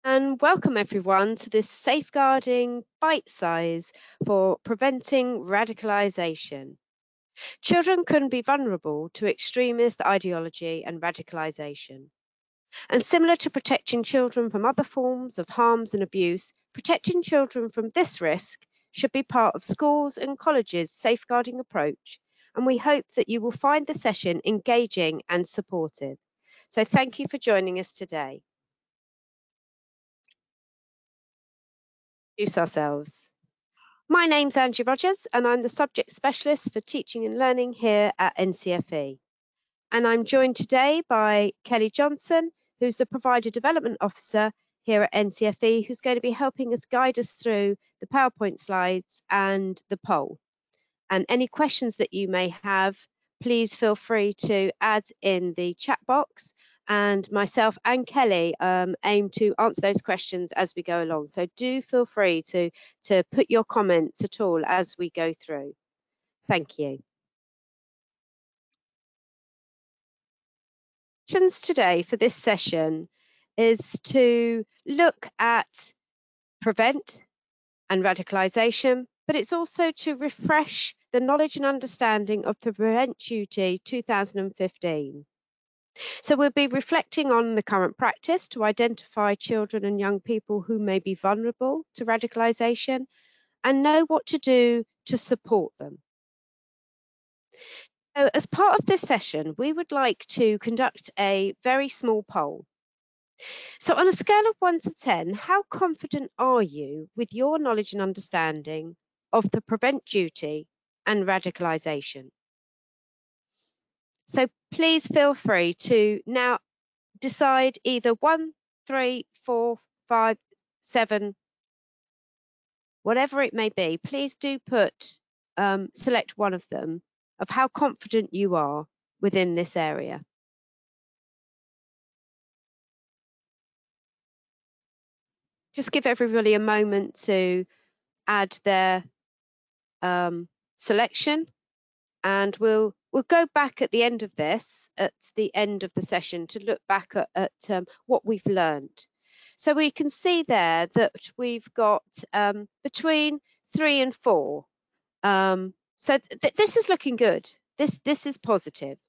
And welcome everyone to this safeguarding bite size for preventing radicalisation. Children can be vulnerable to extremist ideology and radicalisation. And similar to protecting children from other forms of harms and abuse, protecting children from this risk should be part of schools and colleges' safeguarding approach. And we hope that you will find the session engaging and supportive. So thank you for joining us today. Introduce ourselves. My name's Angie Rogers and I'm the Subject Specialist for Teaching and Learning here at NCFE. And I'm joined today by Kelly Johnson, who's the Provider Development Officer here at NCFE, who's going to be helping us guide us through the PowerPoint slides and the poll. And any questions that you may have, please feel free to add in the chat box, and myself and Kelly aim to answer those questions as we go along. So do feel free to put your comments at all as we go through. Thank you. Questions today for this session is to look at prevent and radicalisation, but it's also to refresh the knowledge and understanding of the Prevent Duty 2015. So we'll be reflecting on the current practice to identify children and young people who may be vulnerable to radicalisation and know what to do to support them. So as part of this session, we would like to conduct a very small poll. So on a scale of 1 to 10, how confident are you with your knowledge and understanding of the Prevent Duty and radicalisation? So please feel free to now decide either 1, 3, 4, 5, 7, whatever it may be. Please do select one of them of how confident you are within this area. Just give everybody a moment to add their selection, and we'll go back at the end of this, at the end of the session, to look back at what we've learned. So we can see there that we've got between 3 and 4. So this is looking good. This is positive.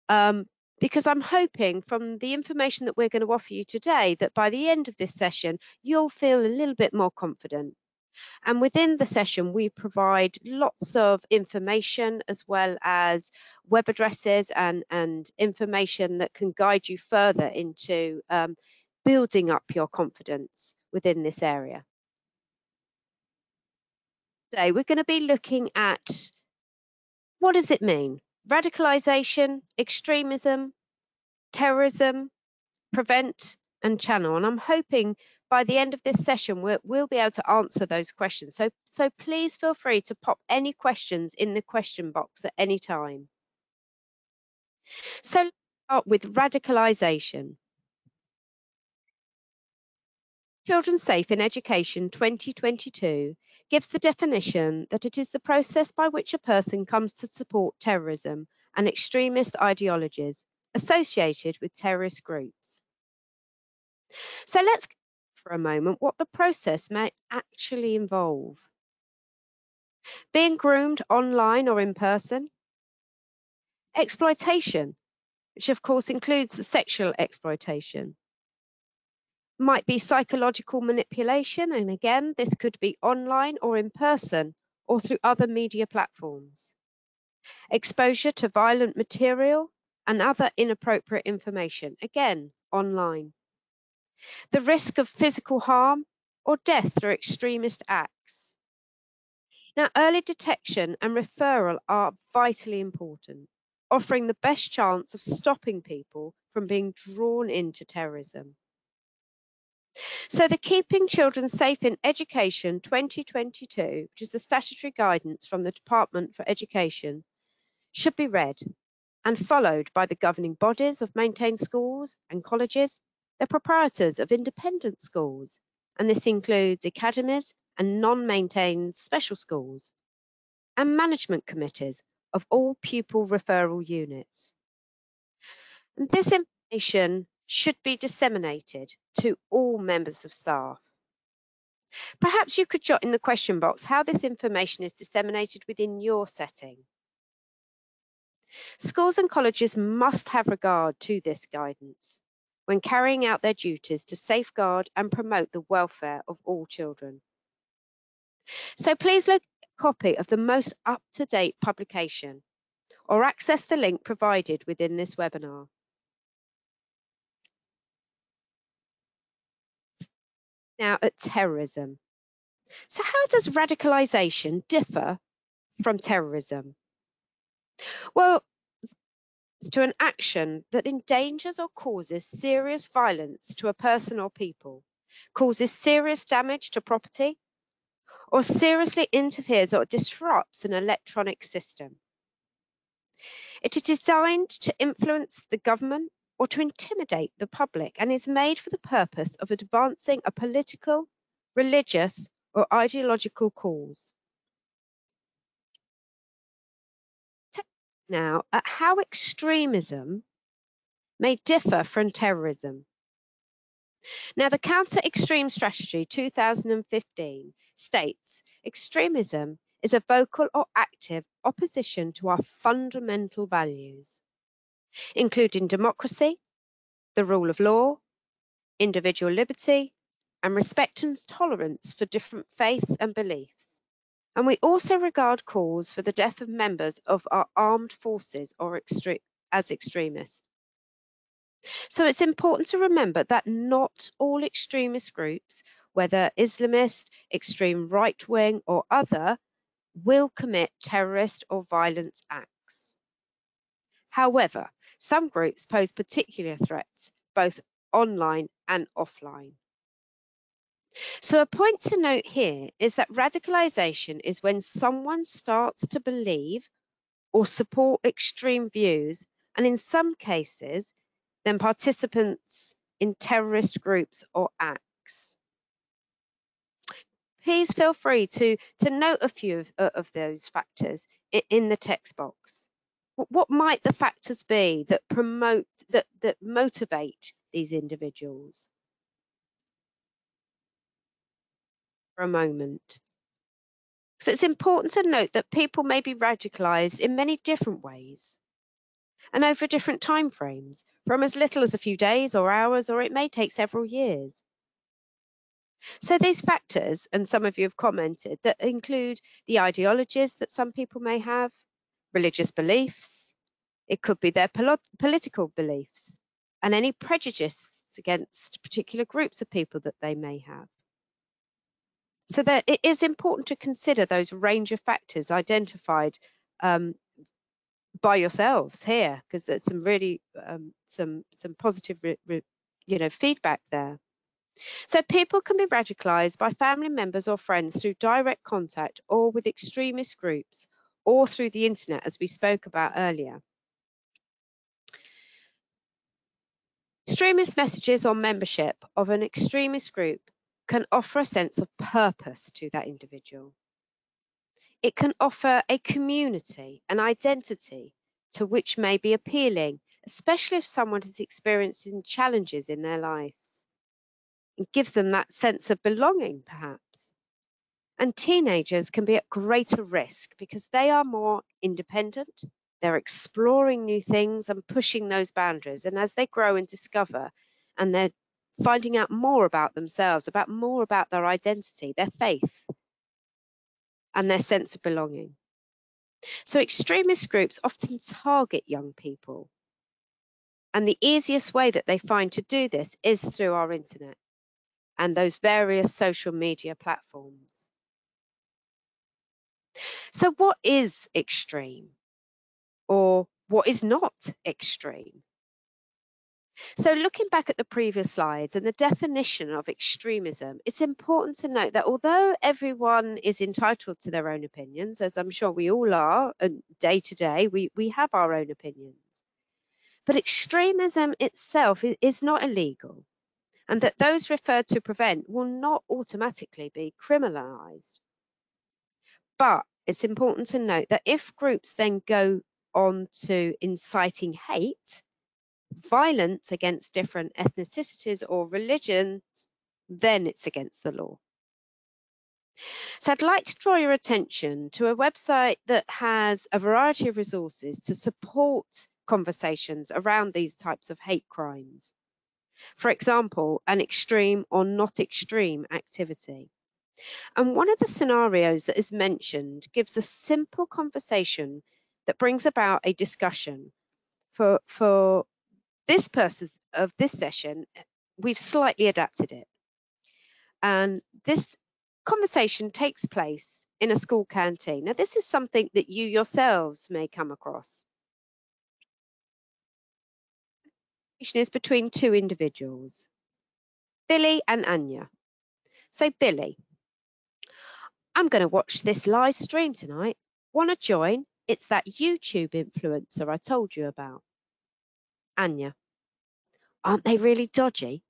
Because I'm hoping from the information that we're going to offer you today that by the end of this session, you'll feel a little bit more confident. And within the session, we provide lots of information as well as web addresses and information that can guide you further into building up your confidence within this area. Today, we're going to be looking at what does it mean? Radicalisation, extremism, terrorism, prevent and channel. And I'm hoping by the end of this session, we'll be able to answer those questions. So please feel free to pop any questions in the question box at any time. So let's start with radicalisation. Children Safe in Education 2022 gives the definition that it is the process by which a person comes to support terrorism and extremist ideologies associated with terrorist groups. So let's for a moment what the process may actually involve. Being groomed online or in person. Exploitation, which of course includes the sexual exploitation. Might be psychological manipulation, and again, this could be online or in person or through other media platforms. Exposure to violent material and other inappropriate information, again, online. The risk of physical harm or death through extremist acts. Now, early detection and referral are vitally important, offering the best chance of stopping people from being drawn into terrorism. So the Keeping Children Safe in Education 2022, which is the statutory guidance from the Department for Education, should be read and followed by the governing bodies of maintained schools and colleges, the proprietors of independent schools, and this includes academies and non-maintained special schools, and management committees of all pupil referral units. And this information should be disseminated to all members of staff. Perhaps you could jot in the question box how this information is disseminated within your setting. Schools and colleges must have regard to this guidance when carrying out their duties to safeguard and promote the welfare of all children. So please look at a copy of the most up-to-date publication or access the link provided within this webinar. Now at terrorism. So how does radicalisation differ from terrorism? Well, it's to an action that endangers or causes serious violence to a person or people, causes serious damage to property, or seriously interferes or disrupts an electronic system. It is designed to influence the government or to intimidate the public and is made for the purpose of advancing a political, religious, or ideological cause. Now, at how extremism may differ from terrorism. Now, the Counter-Extreme Strategy 2015 states extremism is a vocal or active opposition to our fundamental values, including democracy, the rule of law, individual liberty, and respect and tolerance for different faiths and beliefs. And we also regard calls for the death of members of our armed forces or as extremist. So it's important to remember that not all extremist groups, whether Islamist, extreme right-wing or other, will commit terrorist or violent acts. However, some groups pose particular threats, both online and offline. So a point to note here is that radicalisation is when someone starts to believe or support extreme views, and in some cases, then participants in terrorist groups or acts. Please feel free to note a few of those factors in the text box. What might the factors be that that motivate these individuals? For a moment. So it's important to note that people may be radicalised in many different ways and over different time frames, from as little as a few days or hours, or it may take several years. So these factors, and some of you have commented, that include the ideologies that some people may have, religious beliefs, it could be their political beliefs, and any prejudice against particular groups of people that they may have. So that it is important to consider those range of factors identified by yourselves here, because there's some really some positive feedback there. So people can be radicalised by family members or friends through direct contact or with extremist groups or through the internet, as we spoke about earlier. Extremist messages or membership of an extremist group can offer a sense of purpose to that individual. It can offer a community, an identity to which may be appealing, especially if someone is experiencing challenges in their lives. It gives them that sense of belonging, perhaps. And teenagers can be at greater risk because they are more independent, they're exploring new things and pushing those boundaries. And as they grow and discover, and they're finding out more about themselves, more about their identity, their faith, and their sense of belonging. So extremist groups often target young people. And the easiest way that they find to do this is through our internet and those various social media platforms. So what is extreme? Or what is not extreme? So looking back at the previous slides and the definition of extremism, it's important to note that although everyone is entitled to their own opinions, as I'm sure we all are, and day to day, we have our own opinions. But extremism itself is not illegal, and that those referred to prevent will not automatically be criminalised. But it's important to note that if groups then go on to inciting hate, violence against different ethnicities or religions, then it's against the law. So I'd like to draw your attention to a website that has a variety of resources to support conversations around these types of hate crimes. For example, an extreme or not extreme activity. And one of the scenarios that is mentioned gives a simple conversation that brings about a discussion. For this purpose of this session, we've slightly adapted it. And this conversation takes place in a school canteen. Now, this is something that you yourselves may come across. The conversation is between two individuals, Billy and Anya. So, Billy, I'm going to watch this live stream tonight. Want to join? It's that YouTube influencer I told you about. Anya, aren't they really dodgy?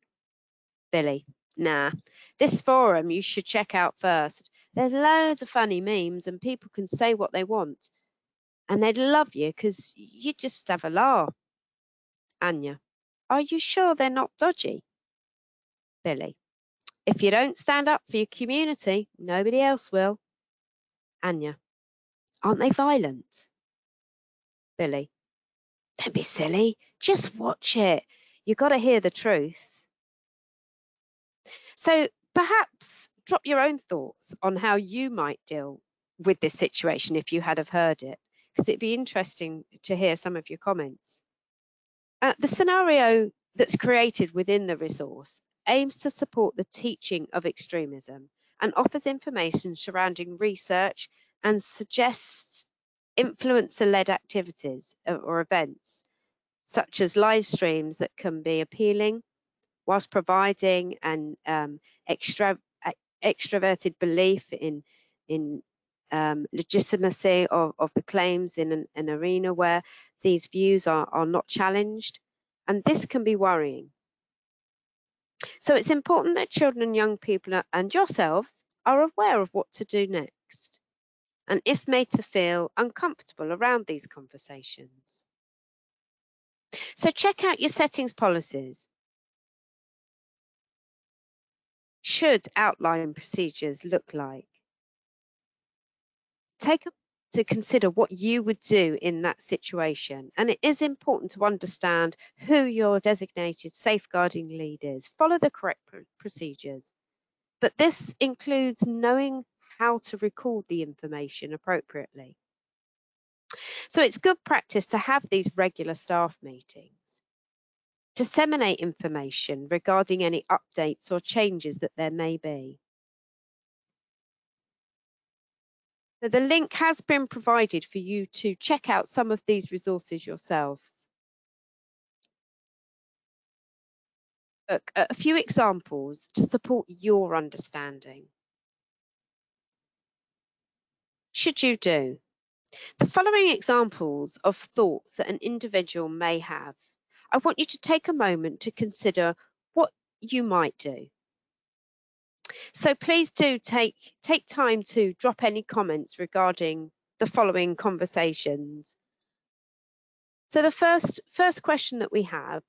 Billy, nah, this forum you should check out first. There's loads of funny memes and people can say what they want. And they'd love you because you just have a laugh. Anya, are you sure they're not dodgy? Billy, if you don't stand up for your community, nobody else will. Anya, aren't they violent? Billy, don't be silly. Just watch it. You've got to hear the truth. So perhaps drop your own thoughts on how you might deal with this situation if you had have heard it, because it'd be interesting to hear some of your comments. The scenario that's created within the resource aims to support the teaching of extremism and offers information surrounding research and suggests influencer-led activities or events, such as live streams that can be appealing whilst providing an extroverted belief in legitimacy of the claims in an arena where these views are not challenged, and this can be worrying. So it's important that children and young people and yourselves are aware of what to do next, and if made to feel uncomfortable around these conversations. So check out your settings policies. Should outline procedures look like? Take to consider what you would do in that situation. And it is important to understand who your designated safeguarding lead is. Follow the correct procedures. But this includes knowing how to record the information appropriately. So it's good practice to have these regular staff meetings. Disseminate information regarding any updates or changes that there may be. So the link has been provided for you to check out some of these resources yourselves. Look at a few examples to support your understanding. Should you do? The following examples of thoughts that an individual may have, I want you to take a moment to consider what you might do. So please do take time to drop any comments regarding the following conversations. So the first question that we have,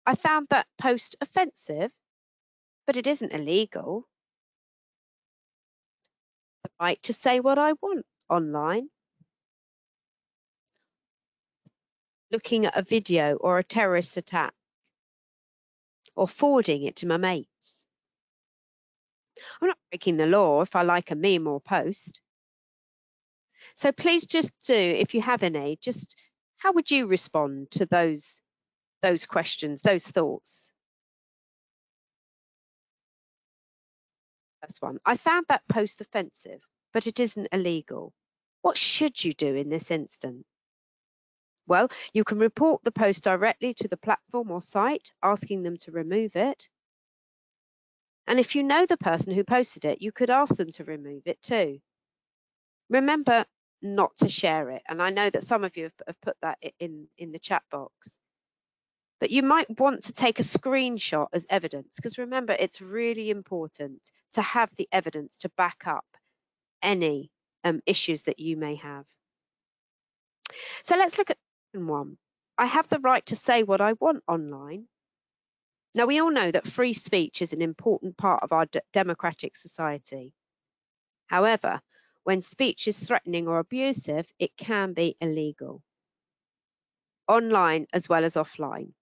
I found that post offensive, but it isn't illegal. The right to say what I want online. Looking at a video or a terrorist attack, or forwarding it to my mates. I'm not breaking the law if I like a meme or post. So please just do, if you have any, just how would you respond to those questions, those thoughts? First one, I found that post offensive, but it isn't illegal. What should you do in this instance? Well, you can report the post directly to the platform or site, asking them to remove it. And if you know the person who posted it, you could ask them to remove it too. Remember not to share it. And I know that some of you have put that in the chat box. But you might want to take a screenshot as evidence, because remember, it's really important to have the evidence to back up any issues that you may have. So let's look at one. I have the right to say what I want online. Now, we all know that free speech is an important part of our democratic society. However, when speech is threatening or abusive, it can be illegal, online as well as offline.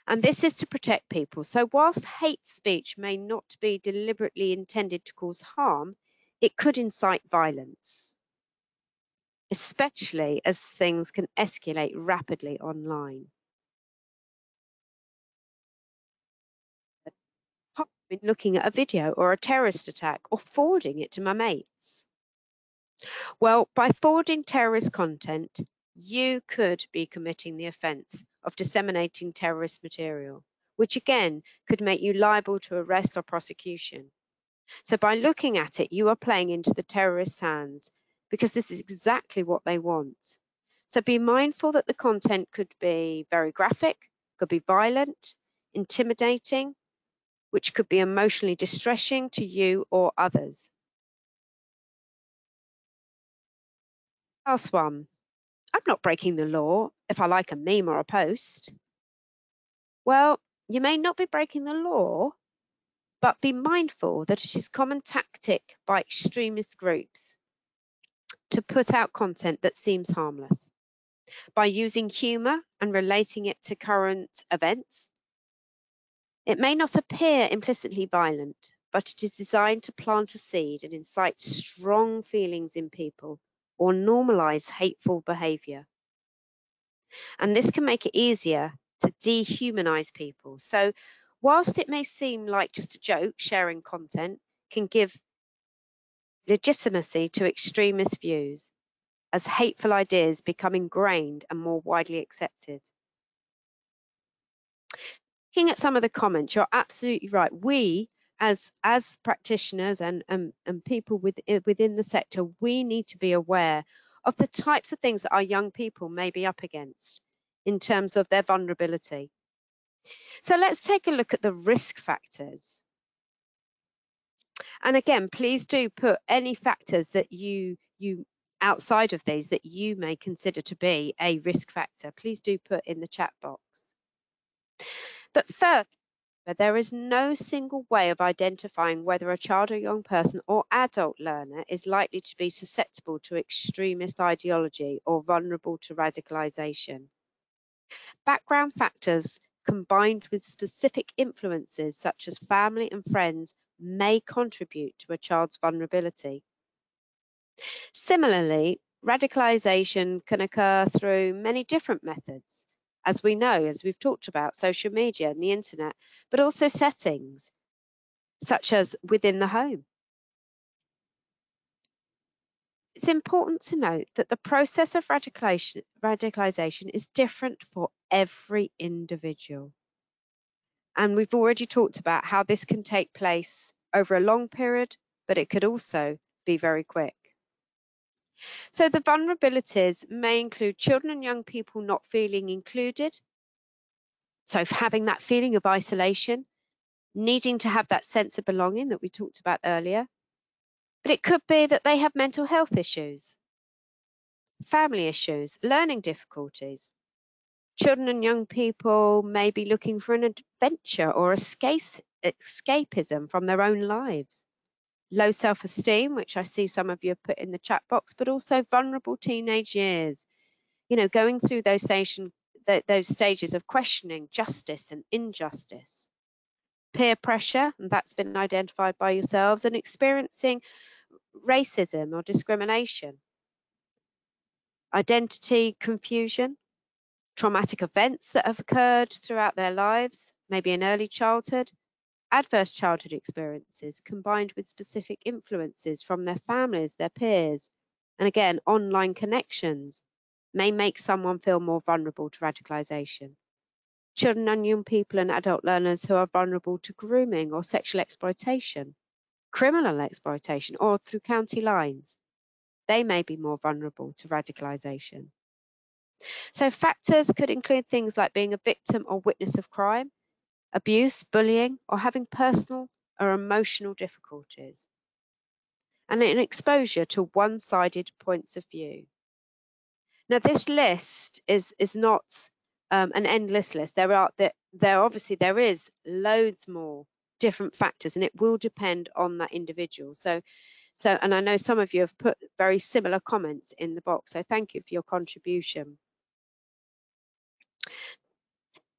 And this is to protect people. So whilst hate speech may not be deliberately intended to cause harm, it could incite violence, especially as things can escalate rapidly online. I've been looking at a video or a terrorist attack or forwarding it to my mates. Well, by forwarding terrorist content, you could be committing the offence of disseminating terrorist material, which again could make you liable to arrest or prosecution. So by looking at it, you are playing into the terrorists' hands because this is exactly what they want. So be mindful that the content could be very graphic, could be violent, intimidating, which could be emotionally distressing to you or others. Last one. I'm not breaking the law if I like a meme or a post. Well, you may not be breaking the law, but be mindful that it is a common tactic by extremist groups to put out content that seems harmless. By using humour and relating it to current events, it may not appear implicitly violent, but it is designed to plant a seed and incite strong feelings in people or normalise hateful behaviour. And this can make it easier to dehumanise people. So whilst it may seem like just a joke, sharing content can give legitimacy to extremist views as hateful ideas become ingrained and more widely accepted. Looking at some of the comments, you're absolutely right. We, as practitioners and people within the sector, we need to be aware of the types of things that our young people may be up against in terms of their vulnerability. So let's take a look at the risk factors. And again, please do put any factors that you outside of these that you may consider to be a risk factor. Please do put in the chat box. But first, there is no single way of identifying whether a child or young person or adult learner is likely to be susceptible to extremist ideology or vulnerable to radicalisation. Background factors combined with specific influences such as family and friends may contribute to a child's vulnerability. Similarly, radicalisation can occur through many different methods, as we know, as we've talked about, social media and the internet, but also settings such as within the home. It's important to note that the process of radicalisation is different for every individual. And we've already talked about how this can take place over a long period, but it could also be very quick. So the vulnerabilities may include children and young people not feeling included. So having that feeling of isolation, needing to have that sense of belonging that we talked about earlier. But it could be that they have mental health issues, family issues, learning difficulties. Children and young people may be looking for an adventure or escapism from their own lives. Low self-esteem, which I see some of you have put in the chat box, but also vulnerable teenage years. You know, going through those stages of questioning justice and injustice. Peer pressure, and that's been identified by yourselves, and experiencing racism or discrimination. Identity confusion, traumatic events that have occurred throughout their lives, maybe in early childhood, adverse childhood experiences combined with specific influences from their families, their peers, and again, online connections may make someone feel more vulnerable to radicalisation. Children and young people and adult learners who are vulnerable to grooming or sexual exploitation, criminal exploitation, or through county lines, they may be more vulnerable to radicalisation. So factors could include things like being a victim or witness of crime, abuse, bullying, or having personal or emotional difficulties, and an exposure to one-sided points of view. Now, this list is not an endless list. There is loads more different factors, and it will depend on that individual. So, and I know some of you have put very similar comments in the box. So thank you for your contribution.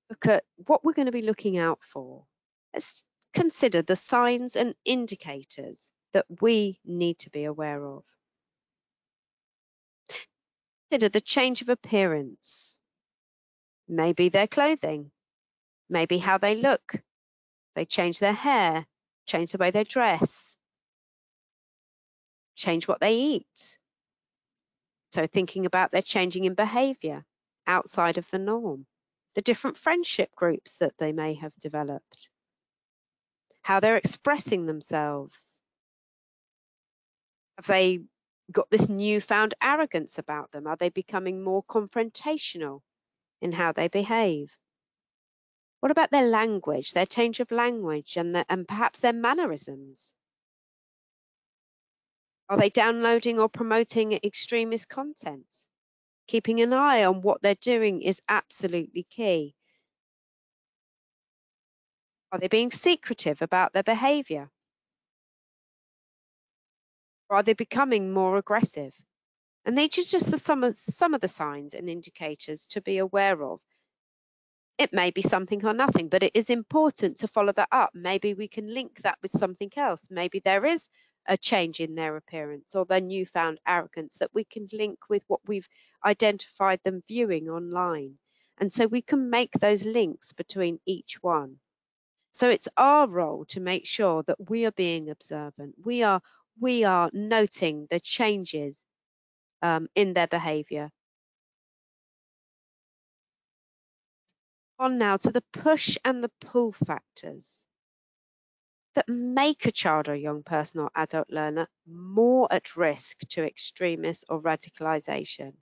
Look at what we're going to be looking out for. Let's consider the signs and indicators that we need to be aware of. Consider the change of appearance. Maybe their clothing, maybe how they look. They change their hair, change the way they dress, change what they eat. So thinking about their changing in behavior outside of the norm, the different friendship groups that they may have developed, how they're expressing themselves. Have they got this newfound arrogance about them? Are they becoming more confrontational in how they behave? What about their language, their change of language, and perhaps their mannerisms? Are they downloading or promoting extremist content? Keeping an eye on what they're doing is absolutely key. Are they being secretive about their behavior? Or are they becoming more aggressive? And these are just some of the signs and indicators to be aware of. It may be something or nothing, but it is important to follow that up. Maybe we can link that with something else. Maybe there is a change in their appearance or their newfound arrogance that we can link with what we've identified them viewing online. And so we can make those links between each one. So it's our role to make sure that we are being observant. We are noting the changes in their behavior. On now to the push and the pull factors that make a child or young person or adult learner more at risk to extremist or radicalization.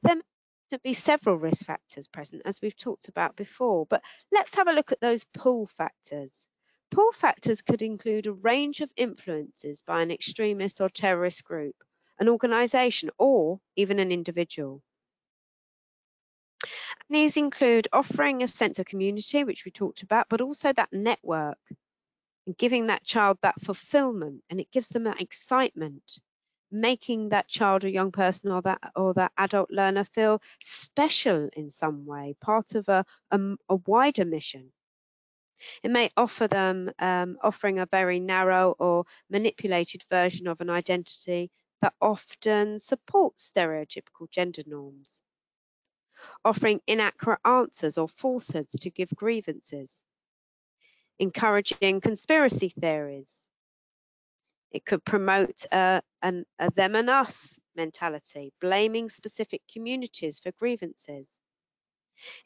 There may be several risk factors present, as we've talked about before, but let's have a look at those pull factors. Pull factors could include a range of influences by an extremist or terrorist group, an organization, or even an individual. And these include offering a sense of community, which we talked about, but also that network, and giving that child that fulfillment, and it gives them that excitement, making that child or young person or that adult learner feel special in some way, part of a wider mission. It may offer them offering a very narrow or manipulated version of an identity that often supports stereotypical gender norms, offering inaccurate answers or falsehoods to give grievances, encouraging conspiracy theories. It could promote a them and us mentality, blaming specific communities for grievances,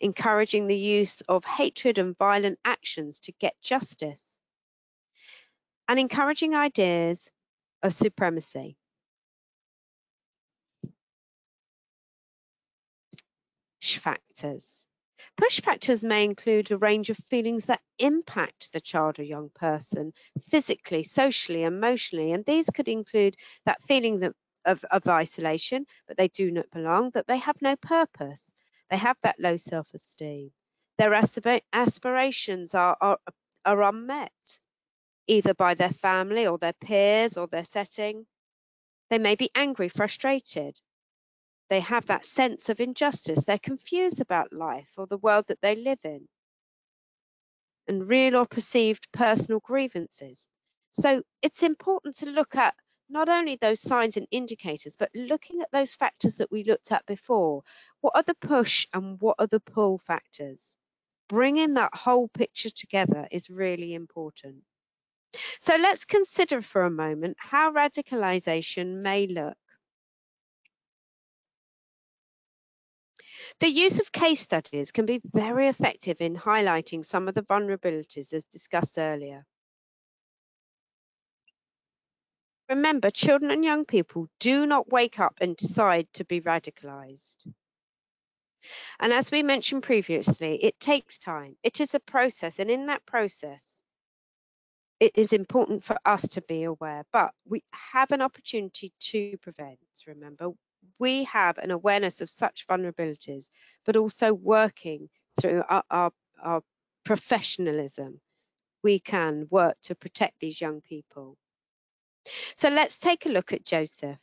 encouraging the use of hatred and violent actions to get justice, and encouraging ideas of supremacy. Push factors. Push factors may include a range of feelings that impact the child or young person physically, socially, emotionally, and these could include that feeling of isolation, that they do not belong, that they have no purpose, they have that low self-esteem. Their aspirations are unmet, either by their family or their peers or their setting. They may be angry, frustrated. They have that sense of injustice. They're confused about life or the world that they live in, and real or perceived personal grievances. So it's important to look at not only those signs and indicators, but looking at those factors that we looked at before. What are the push and what are the pull factors? Bringing that whole picture together is really important. So let's consider for a moment how radicalization may look. The use of case studies can be very effective in highlighting some of the vulnerabilities as discussed earlier. Remember, children and young people do not wake up and decide to be radicalized. And as we mentioned previously, it takes time. It is a process, and in that process, it is important for us to be aware, but we have an opportunity to prevent. Remember, we have an awareness of such vulnerabilities, but also working through our professionalism, we can work to protect these young people. So let's take a look at Joseph.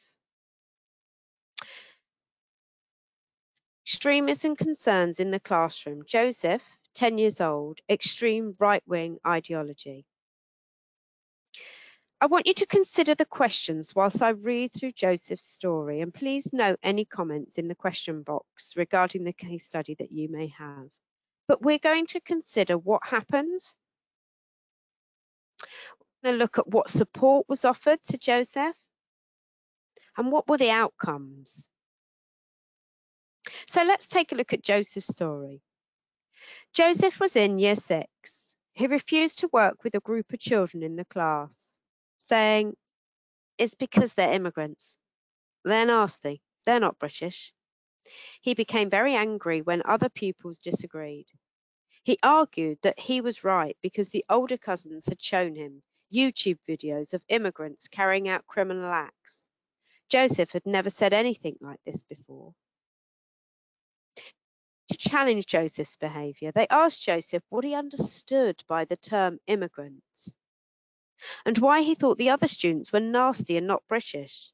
Extremism concerns in the classroom. Joseph, 10 years old, extreme right-wing ideology. I want you to consider the questions whilst I read through Joseph's story, and please note any comments in the question box regarding the case study that you may have. But we're going to consider what happens. We're going to look at what support was offered to Joseph and what were the outcomes. So let's take a look at Joseph's story. Joseph was in year 6. He refused to work with a group of children in the class, saying, "It's because they're immigrants. They're nasty. They're not British." He became very angry when other pupils disagreed. He argued that he was right because the older cousins had shown him YouTube videos of immigrants carrying out criminal acts. Joseph had never said anything like this before. To challenge Joseph's behaviour, they asked Joseph what he understood by the term immigrants and why he thought the other students were nasty and not British.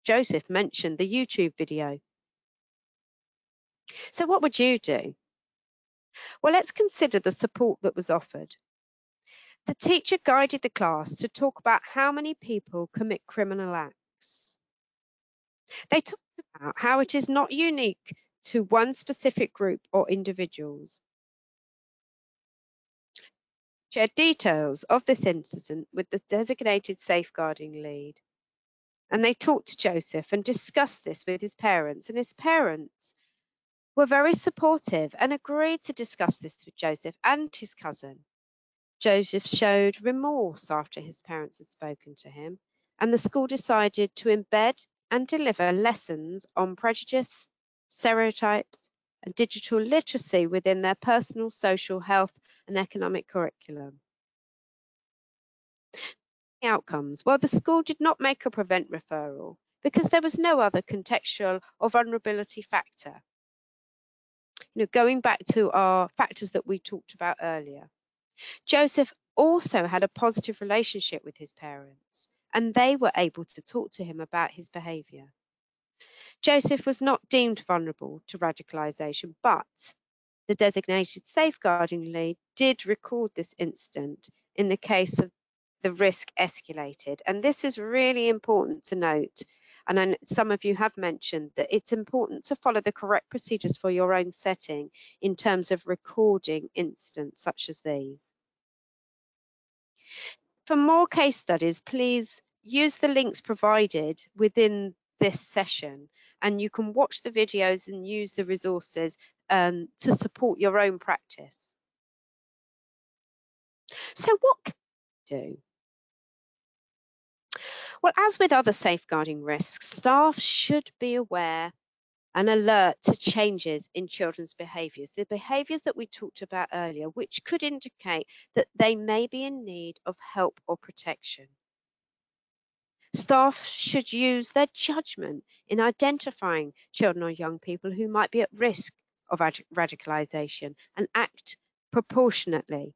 Joseph mentioned the YouTube video. So what would you do? Well, let's consider the support that was offered. The teacher guided the class to talk about how many people commit criminal acts. They talked about how it is not unique to one specific group or individuals. Shared details of this incident with the designated safeguarding lead. And they talked to Joseph and discussed this with his parents, and his parents were very supportive and agreed to discuss this with Joseph and his cousin. Joseph showed remorse after his parents had spoken to him, and the school decided to embed and deliver lessons on prejudice, stereotypes, and digital literacy within their personal, social, health, and economic curriculum. The outcomes? Well, the school did not make a prevent referral because there was no other contextual or vulnerability factor. Going back to our factors that we talked about earlier. Joseph also had a positive relationship with his parents, and they were able to talk to him about his behaviour. Joseph was not deemed vulnerable to radicalisation, but the designated safeguarding lead did record this incident in the case of the risk escalated. And this is really important to note. And I know some of you have mentioned that it's important to follow the correct procedures for your own setting in terms of recording incidents such as these. For more case studies, please use the links provided within this session, and you can watch the videos and use the resources to support your own practice. So what can you do? Well, as with other safeguarding risks, staff should be aware and alert to changes in children's behaviours, the behaviours that we talked about earlier, which could indicate that they may be in need of help or protection. Staff should use their judgment in identifying children or young people who might be at risk of radicalisation and act proportionately,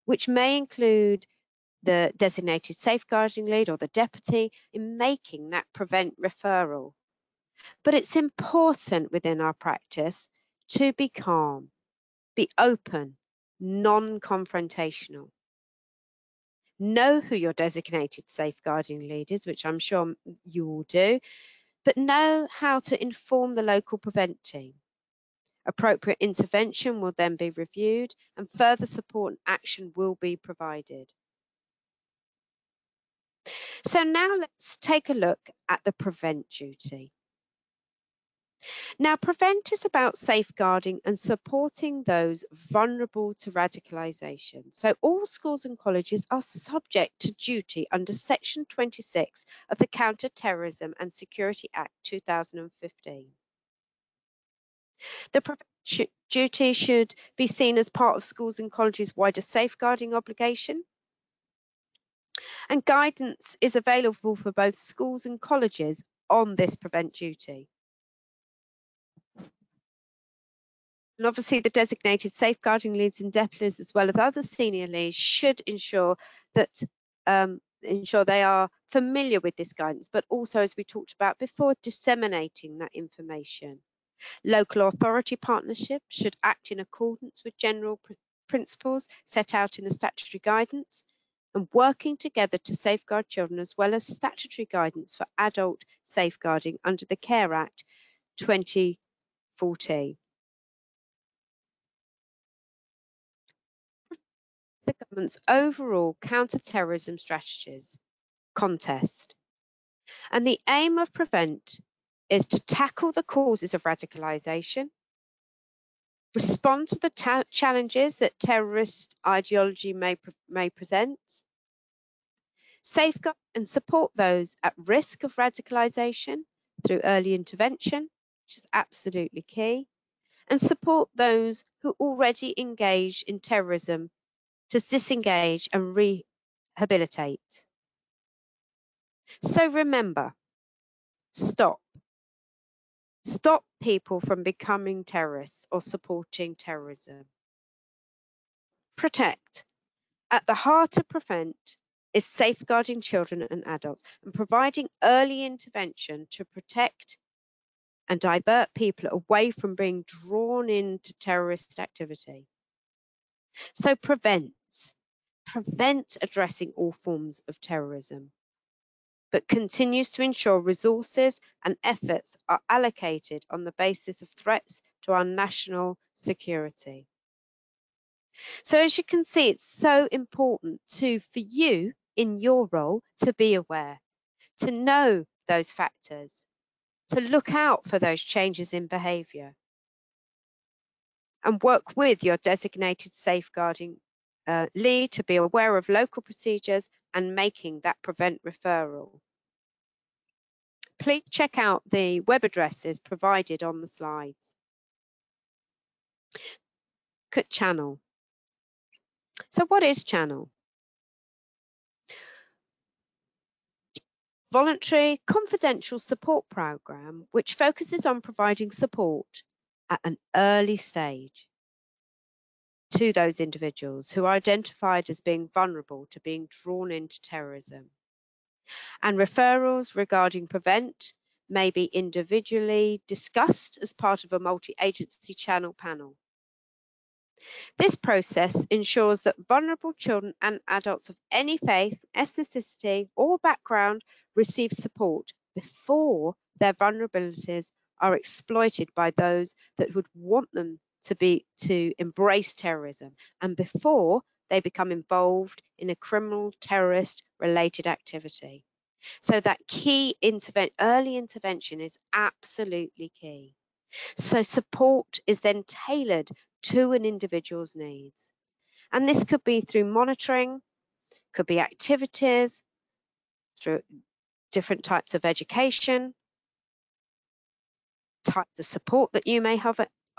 which may include the designated safeguarding lead or the deputy in making that prevent referral. But it's important within our practice to be calm, be open, non-confrontational. Know who your designated safeguarding lead is, which I'm sure you all do, but know how to inform the local prevent team. Appropriate intervention will then be reviewed and further support and action will be provided. So now let's take a look at the prevent duty. Now, prevent is about safeguarding and supporting those vulnerable to radicalisation. So all schools and colleges are subject to duty under Section 26 of the Counter-Terrorism and Security Act 2015. The prevent duty should be seen as part of schools and colleges' wider safeguarding obligation. And guidance is available for both schools and colleges on this prevent duty. And obviously the designated safeguarding leads and deputies, as well as other senior leads, should ensure that they are familiar with this guidance, but also, as we talked about before, disseminating that information. Local authority partnerships should act in accordance with general principles set out in the statutory guidance, and working together to safeguard children, as well as statutory guidance for adult safeguarding under the Care Act 2014. The government's overall counter-terrorism strategies contest. And the aim of PREVENT is to tackle the causes of radicalisation, respond to the challenges that terrorist ideology may present, safeguard and support those at risk of radicalisation through early intervention, which is absolutely key, and support those who already engage in terrorism to disengage and rehabilitate. So remember, stop. Stop people from becoming terrorists or supporting terrorism. Protect. At the heart of PREVENT is safeguarding children and adults and providing early intervention to protect and divert people away from being drawn into terrorist activity. So PREVENT addressing all forms of terrorism, but continues to ensure resources and efforts are allocated on the basis of threats to our national security. So as you can see, it's so important for you in your role to be aware, to know those factors, to look out for those changes in behaviour, and work with your designated safeguarding lead to be aware of local procedures and making that PREVENT referral. Please check out the web addresses provided on the slides. Look at Channel. So what is Channel? Voluntary confidential support program which focuses on providing support at an early stage to those individuals who are identified as being vulnerable to being drawn into terrorism. And referrals regarding PREVENT may be individually discussed as part of a multi-agency channel panel. This process ensures that vulnerable children and adults of any faith, ethnicity, or background receive support before their vulnerabilities are exploited by those that would want them to embrace terrorism, and before they become involved in a criminal terrorist related activity. So that early intervention is absolutely key. So support is then tailored to an individual's needs. And this could be through monitoring, could be activities, through different types of education, types of support that you may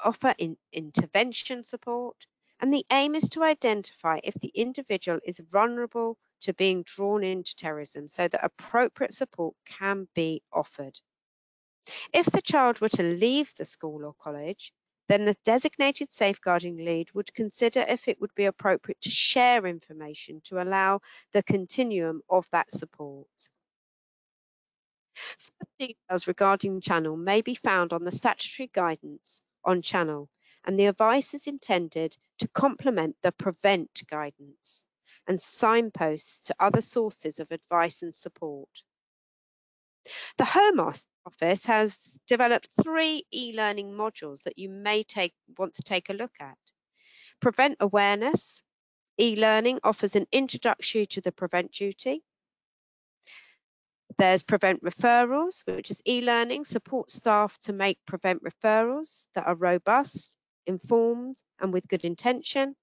offer in intervention support. And the aim is to identify if the individual is vulnerable to being drawn into terrorism so that appropriate support can be offered. If the child were to leave the school or college, then the designated safeguarding lead would consider if it would be appropriate to share information to allow the continuum of that support. Further details regarding Channel may be found on the statutory guidance on Channel, and the advice is intended to complement the PREVENT guidance and signposts to other sources of advice and support. The Home Office has developed 3 e-learning modules that you may want to take a look at. PREVENT Awareness e-learning offers an introduction to the PREVENT duty. There's PREVENT Referrals, which is e-learning, supports staff to make PREVENT referrals that are robust, informed, and with good intention.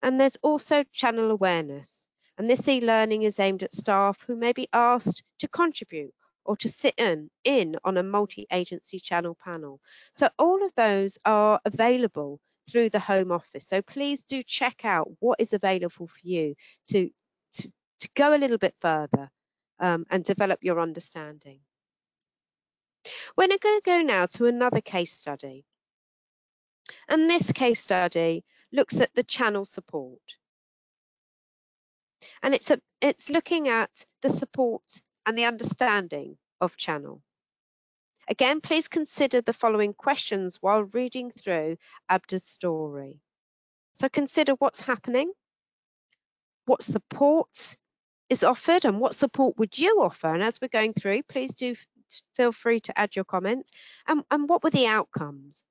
And there's also Channel Awareness. And this e-learning is aimed at staff who may be asked to contribute or to sit in on a multi-agency channel panel. So all of those are available through the Home Office. So please do check out what is available for you to go a little bit further and develop your understanding. We're going to go now to another case study. And this case study looks at the channel support. And it's looking at the support and the understanding of channel. Again, please consider the following questions while reading through Abdu's story. So consider what's happening, what support is offered, and what support would you offer? And as we're going through, please do feel free to add your comments. And what were the outcomes?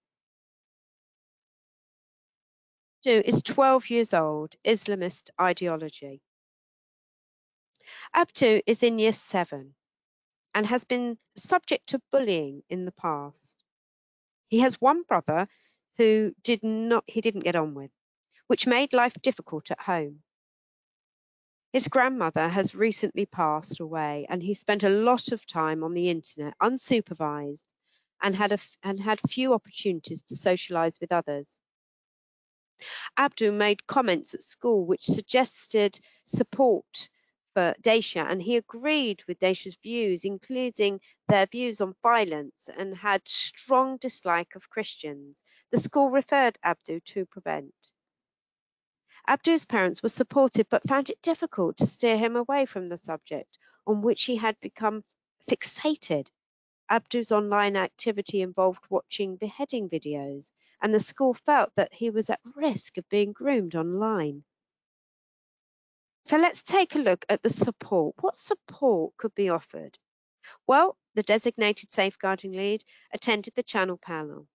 Abdu is 12 years old, Islamist ideology. Abdu is in year 7 and has been subject to bullying in the past. He has one brother who he didn't get on with, which made life difficult at home. His grandmother has recently passed away, and he spent a lot of time on the internet, unsupervised, and had few opportunities to socialize with others. Abdu made comments at school which suggested support for Daisha, and he agreed with Daisha's views, including their views on violence, and had strong dislike of Christians. The school referred Abdu to Prevent. Abdu's parents were supportive but found it difficult to steer him away from the subject on which he had become fixated. Abdu's online activity involved watching beheading videos, and the school felt that he was at risk of being groomed online. So let's take a look at the support. What support could be offered? Well, the designated safeguarding lead attended the channel panel,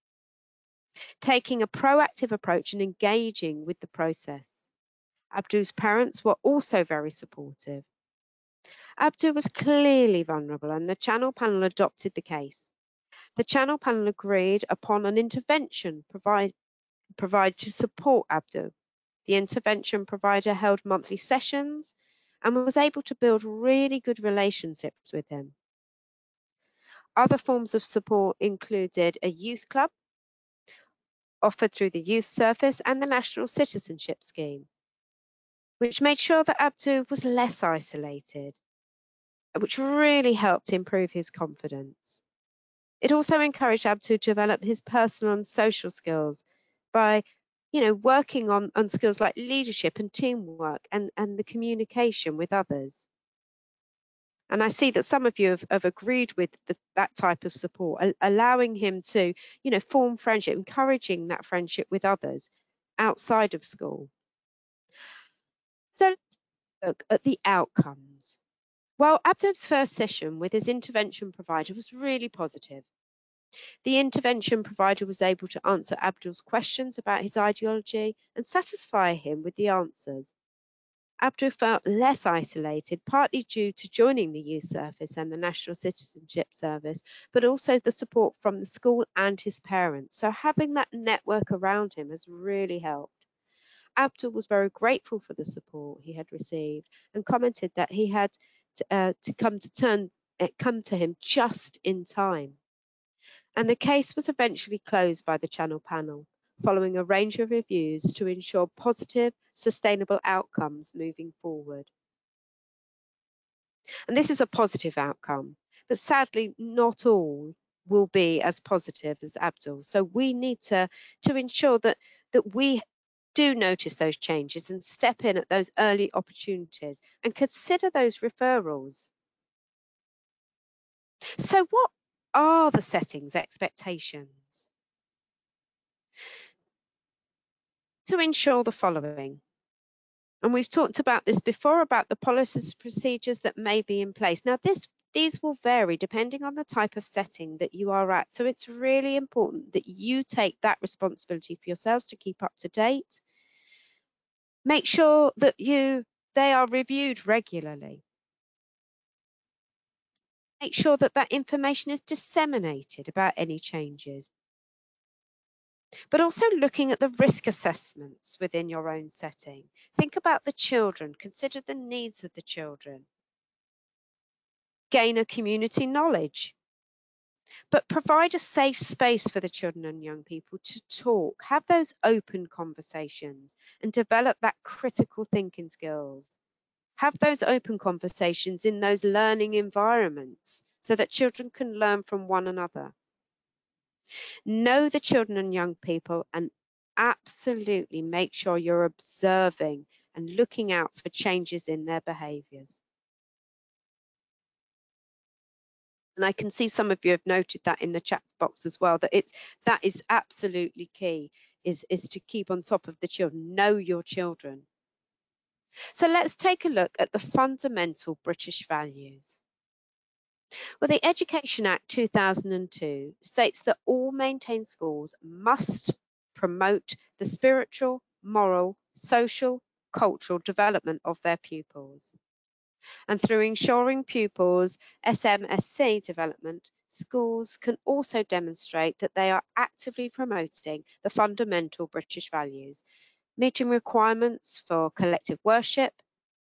taking a proactive approach and engaging with the process. Abdu's parents were also very supportive. Abdu was clearly vulnerable, and the channel panel adopted the case. The channel panel agreed upon an intervention provide to support Abdu. The intervention provider held monthly sessions and was able to build really good relationships with him. Other forms of support included a youth club offered through the Youth Service and the National Citizenship Scheme, which made sure that Abdu was less isolated, which really helped improve his confidence. It also encouraged Abdu to develop his personal and social skills by, working on skills like leadership and teamwork and the communication with others. And I see that some of you have agreed with that type of support, allowing him to, form friendship, encouraging that friendship with others outside of school. So let's look at the outcomes. Well, Abdu's first session with his intervention provider was really positive. The intervention provider was able to answer Abdu's questions about his ideology and satisfy him with the answers. Abdu felt less isolated, partly due to joining the Youth Service and the National Citizenship Service, but also the support from the school and his parents. So having that network around him has really helped. Abdu was very grateful for the support he had received and commented that he had come to him just in time. And the case was eventually closed by the channel panel, following a range of reviews to ensure positive, sustainable outcomes moving forward. And this is a positive outcome, but sadly not all will be as positive as Abdul. So we need to ensure that we do notice those changes and step in at those early opportunities and consider those referrals. So what are the settings expectations? To ensure the following. And we've talked about this before, about the policies, procedures that may be in place. Now, these will vary depending on the type of setting that you are at. So it's really important that you take that responsibility for yourselves to keep up to date. Make sure that they are reviewed regularly. Make sure that that information is disseminated about any changes. But also looking at the risk assessments within your own setting. Think about the children, consider the needs of the children. Gain a community knowledge, but provide a safe space for the children and young people to talk, have those open conversations and develop that critical thinking skills. Have those open conversations in those learning environments so that children can learn from one another. Know the children and young people, and absolutely make sure you're observing and looking out for changes in their behaviours. And I can see some of you have noted that in the chat box as well, that is absolutely key, is to keep on top of the children, know your children. So let's take a look at the fundamental British values. Well, the Education Act 2002 states that all maintained schools must promote the spiritual, moral, social, cultural development of their pupils. And through ensuring pupils' SMSC development, schools can also demonstrate that they are actively promoting the fundamental British values, meeting requirements for collective worship,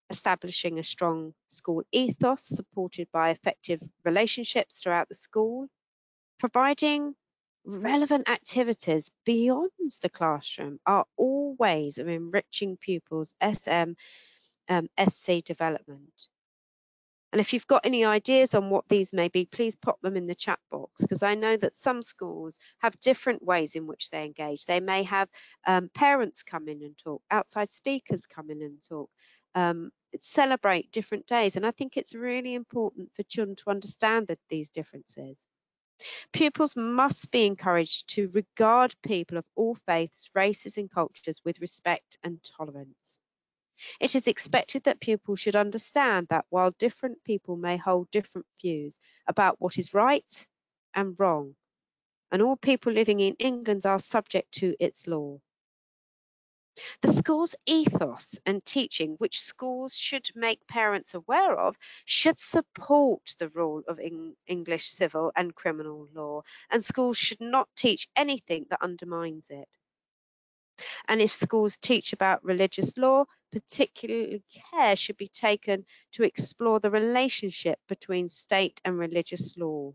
establishing a strong school ethos supported by effective relationships throughout the school, providing relevant activities beyond the classroom are all ways of enriching pupils' SC development. And if you've got any ideas on what these may be, please pop them in the chat box, because I know that some schools have different ways in which they engage. They may have parents come in and talk, outside speakers come in and talk, celebrate different days. And I think it's really important for children to understand these differences. Pupils must be encouraged to regard people of all faiths, races and cultures with respect and tolerance. It is expected that pupils should understand that while different people may hold different views about what is right and wrong, and all people living in England are subject to its law. The school's ethos and teaching, which schools should make parents aware of, should support the rule of English civil and criminal law, and schools should not teach anything that undermines it. And if schools teach about religious law, particular care should be taken to explore the relationship between state and religious law.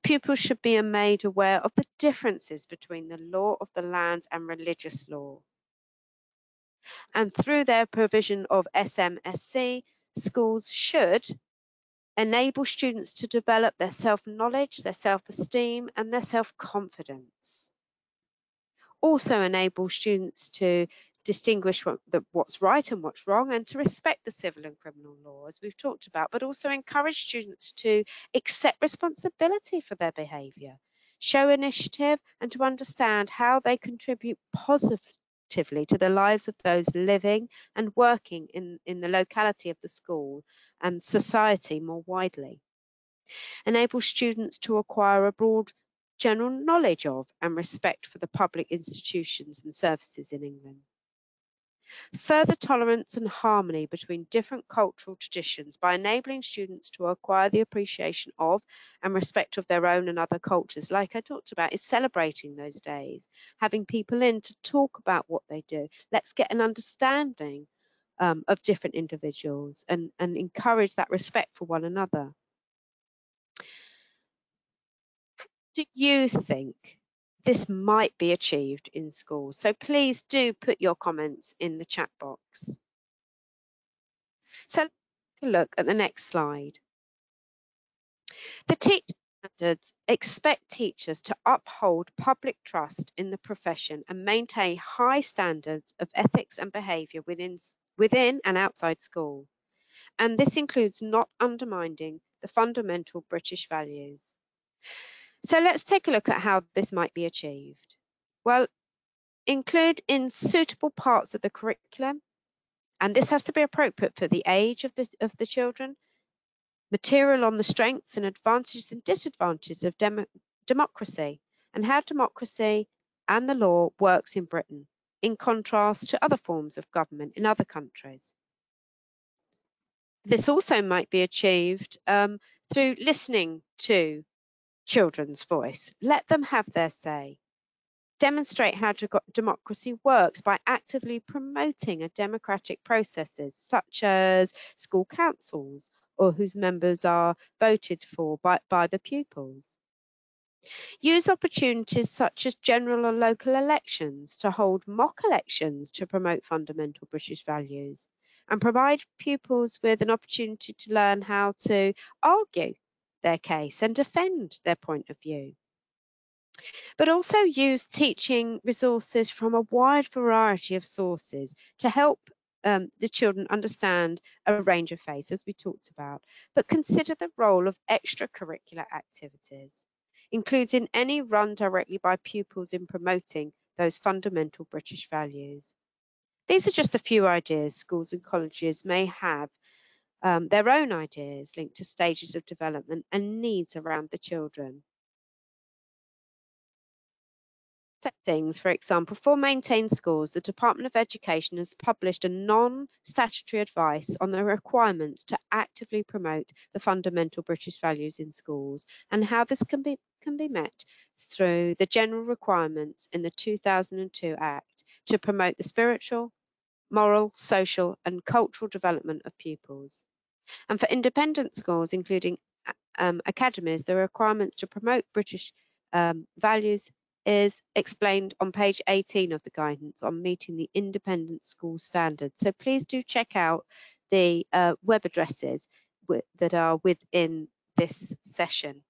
Pupils should be made aware of the differences between the law of the land and religious law. And through their provision of SMSC, schools should enable students to develop their self-knowledge, their self-esteem, and their self-confidence. Also enable students to distinguish what's right and what's wrong, and to respect the civil and criminal law, as we've talked about, but also encourage students to accept responsibility for their behaviour, show initiative, and to understand how they contribute positively to the lives of those living and working in the locality of the school and society more widely. Enable students to acquire a broad general knowledge of and respect for the public institutions and services in England. Further tolerance and harmony between different cultural traditions by enabling students to acquire the appreciation of and respect of their own and other cultures, like I talked about, is celebrating those days, having people in to talk about what they do. Let's get an understanding of different individuals and encourage that respect for one another. Do you think this might be achieved in schools? So please do put your comments in the chat box. So let's take a look at the next slide. The teaching standards expect teachers to uphold public trust in the profession and maintain high standards of ethics and behaviour within and outside school. And this includes not undermining the fundamental British values. So let's take a look at how this might be achieved. Well, include in suitable parts of the curriculum, and this has to be appropriate for the age of the children, material on the strengths and advantages and disadvantages of democracy and how democracy and the law works in Britain, in contrast to other forms of government in other countries. This also might be achieved through listening to children's voice. Let them have their say. Demonstrate how democracy works by actively promoting a democratic processes such as school councils or whose members are voted for by the pupils. Use opportunities such as general or local elections to hold mock elections to promote fundamental British values and provide pupils with an opportunity to learn how to argue their case and defend their point of view. But also use teaching resources from a wide variety of sources to help the children understand a range of faiths, as we talked about. But consider the role of extracurricular activities, including any run directly by pupils in promoting those fundamental British values. These are just a few ideas. Schools and colleges may have their own ideas linked to stages of development and needs around the children. Settings, for example, for maintained schools, the Department of Education has published a non-statutory advice on the requirements to actively promote the fundamental British values in schools and how this can be met through the general requirements in the 2002 Act to promote the spiritual, moral, social and cultural development of pupils. And for independent schools, including academies, the requirements to promote British values is explained on page 18 of the guidance on meeting the independent school standards. So please do check out the web addresses that are within this session.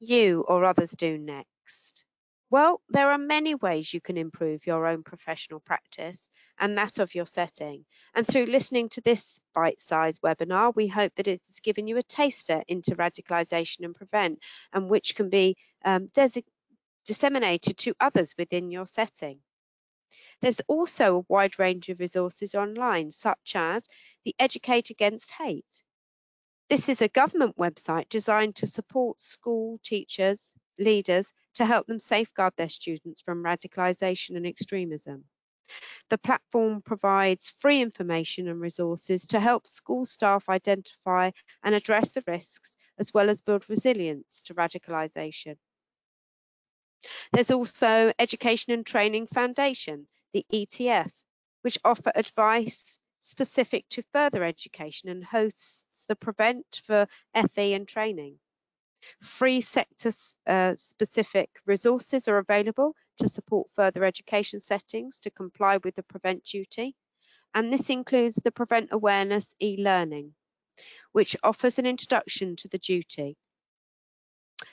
You or others do next. Well, there are many ways you can improve your own professional practice and that of your setting. And through listening to this bite-sized webinar, we hope that it has given you a taster into radicalisation and prevent, and which can be disseminated to others within your setting. There's also a wide range of resources online, such as the Educate Against Hate. This is a government website designed to support school teachers, leaders, to help them safeguard their students from radicalisation and extremism. The platform provides free information and resources to help school staff identify and address the risks, as well as build resilience to radicalisation. There's also Education and Training Foundation, the ETF, which offer advice specific to further education and hosts the Prevent for FE and training. Free sector specific resources are available to support further education settings to comply with the Prevent duty. And this includes the Prevent Awareness e-learning, which offers an introduction to the duty,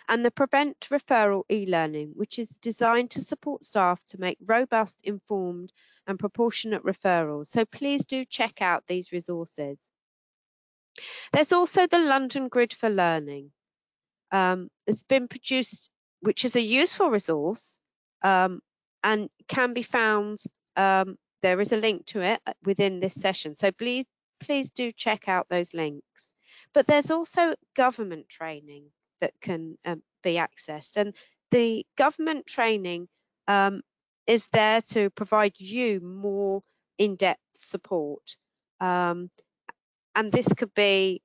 and the Prevent Referral e-learning, which is designed to support staff to make robust, informed and proportionate referrals. So please do check out these resources. There's also the London Grid for Learning. It's been produced, which is a useful resource and can be found. There is a link to it within this session. So please do check out those links. But there's also government training that can be accessed, and the government training is there to provide you more in-depth support, and this could be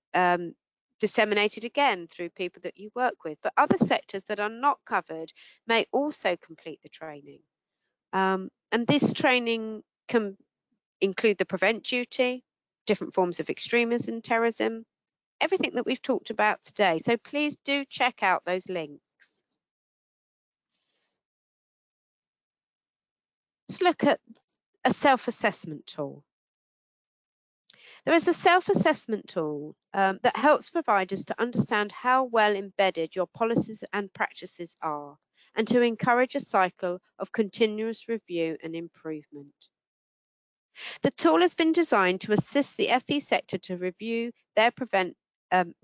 disseminated again through people that you work with, but other sectors that are not covered may also complete the training, and this training can include the Prevent duty, different forms of extremism, terrorism, everything that we've talked about today. So please do check out those links. Let's look at a self-assessment tool. There is a self-assessment tool that helps providers to understand how well embedded your policies and practices are, and to encourage a cycle of continuous review and improvement. The tool has been designed to assist the FE sector to review their Prevent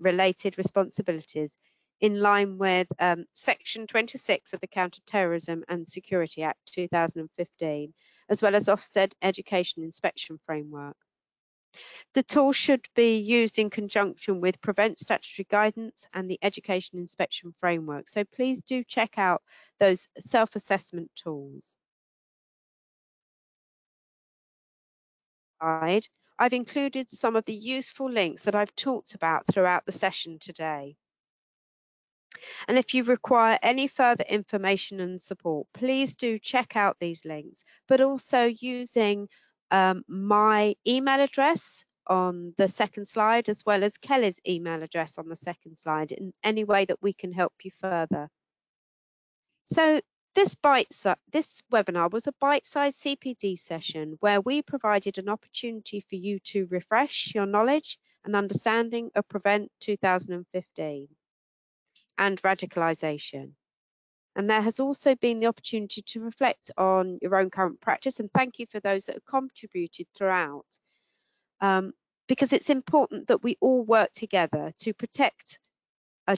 related responsibilities in line with Section 26 of the Counter-Terrorism and Security Act 2015, as well as Ofsted Education Inspection Framework. The tool should be used in conjunction with Prevent statutory guidance and the Education Inspection Framework. So please do check out those self-assessment tools. I've included some of the useful links that I've talked about throughout the session today. And if you require any further information and support, please do check out these links, but also using my email address on the second slide, as well as Kelly's email address on the second slide, in any way that we can help you further. So this webinar was a bite-sized CPD session where we provided an opportunity for you to refresh your knowledge and understanding of Prevent 2015. and radicalisation. And there has also been the opportunity to reflect on your own current practice, and thank you for those that have contributed throughout, because it's important that we all work together to protect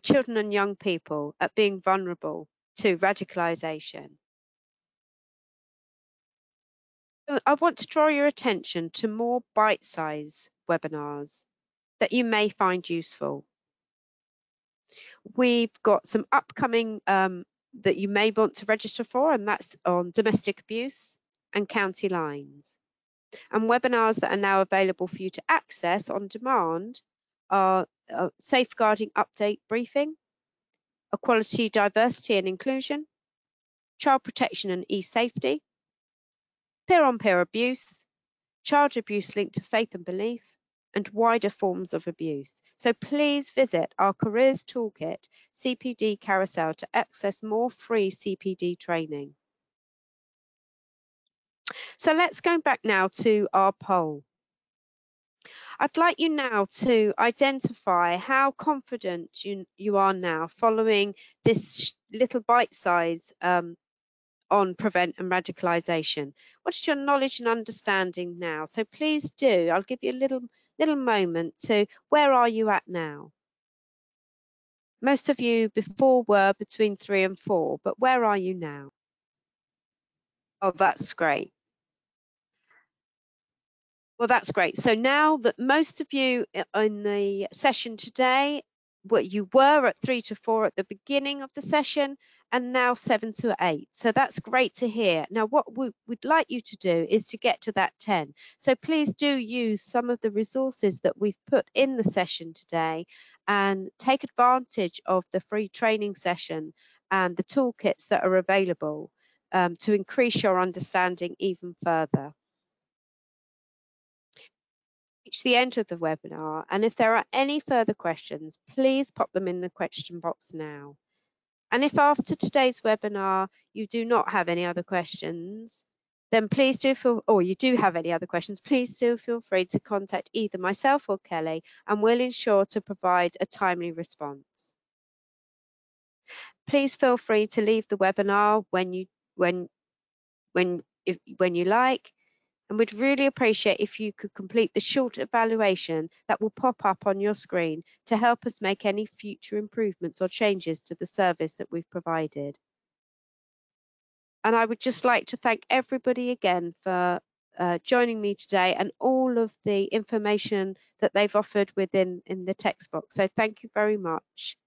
children and young people at being vulnerable to radicalisation. I want to draw your attention to more bite-sized webinars that you may find useful. We've got some upcoming that you may want to register for, and that's on domestic abuse and county lines. And webinars that are now available for you to access on demand are safeguarding update briefing, equality, diversity and inclusion, child protection and e-safety, peer-on-peer abuse, child abuse linked to faith and belief, and wider forms of abuse. So please visit our Careers Toolkit CPD carousel to access more free CPD training. So let's go back now to our poll. I'd like you now to identify how confident you are now following this little bite size on prevent and radicalisation. What is your knowledge and understanding now? So please do, I'll give you a little moment to, where are you at now? Most of you before were between 3 and 4, but where are you now? Oh, that's great. Well, that's great. So now that most of you in the session today, you were at 3 to 4 at the beginning of the session, and now 7 to 8. So that's great to hear. Now, what we'd like you to do is to get to that 10. So please do use some of the resources that we've put in the session today and take advantage of the free training session and the toolkits that are available to increase your understanding even further. Reach the end of the webinar, and if there are any further questions, please pop them in the question box now. And if after today's webinar you do not have any other questions, then please do feel, or you do have any other questions, please do feel free to contact either myself or Kelly, and we'll ensure to provide a timely response. Please feel free to leave the webinar when you like. And we'd really appreciate if you could complete the short evaluation that will pop up on your screen to help us make any future improvements or changes to the service that we've provided. And I would just like to thank everybody again for joining me today and all of the information that they've offered within the text box. So thank you very much.